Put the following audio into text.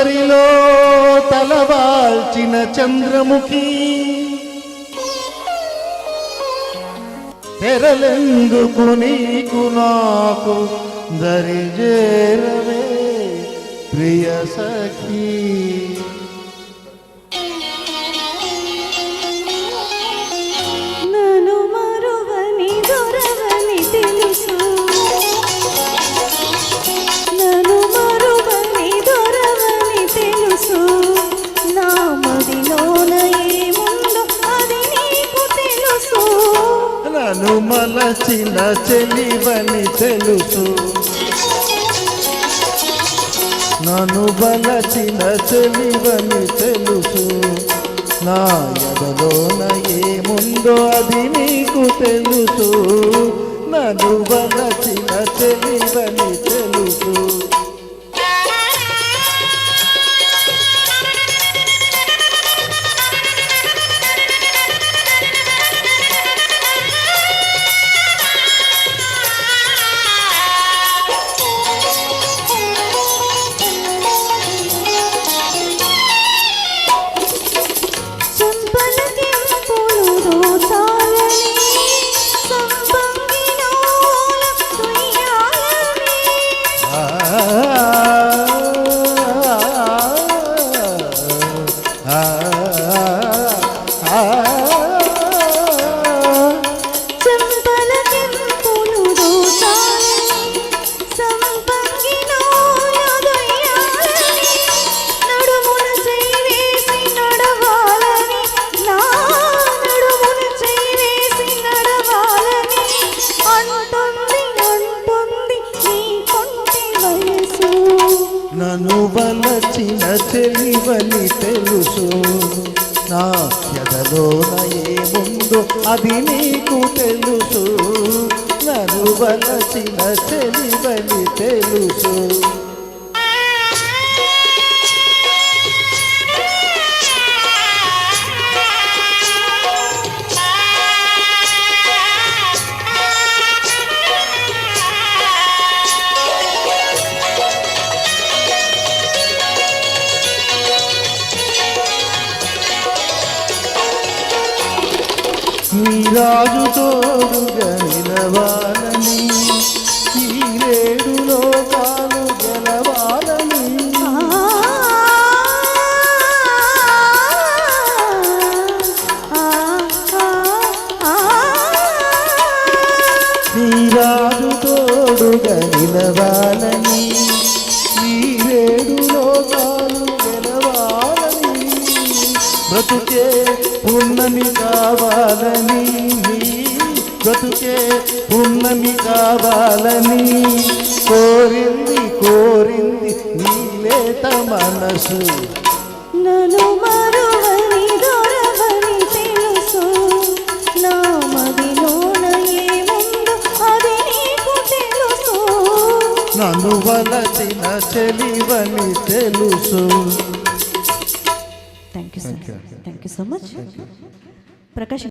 లో తలవాల్చిన చంద్రముఖి తెరలెందుకు నీకు నాకు దరిజేరవే ప్రియ సఖీ. నన్ను మరువని దొరవని తెలుసు, నన్ను మరువని దొరవని తెలుసు, నా మదిలోన ఏముందో అది నీకు తెలుసు. నన్ను మలచిన చెలివని తెలుసు, నన్ను బలచిన చెలివని తెలుసు, నా ఎదలోన ఏముందో అది నీకు తెలుసు. నన్ను బలచిన చెలివని తెలుసు. నన్ను బలచిన చెలివని తెలుసు, నా ఎదలోన ఏముందో అది నీకు తెలుసు. నన్ను బలచిన చెలివని తెలుసు. నీ రాజు తోడుగా నిలవాలని, ఈ రేడు లోకాలు గెలవాలని. నీ రాజు తోడుగా నిలవాలని, ఈ రేడు లోకాలు గెలవాలని. బ్రతుకే పున్నమి కావాలని, బ్రతుకే పున్నమి కావాలని కోరింది కోరింది నీలేత మనసు. నన్ను మరువని దొరవని తెలుసు, నా మదిలోన ఏముందో అది నీకు తెలుసు. నన్ను వలచిన చెలివని తెలుసు. Thank you sir, thank you so much. Prakash.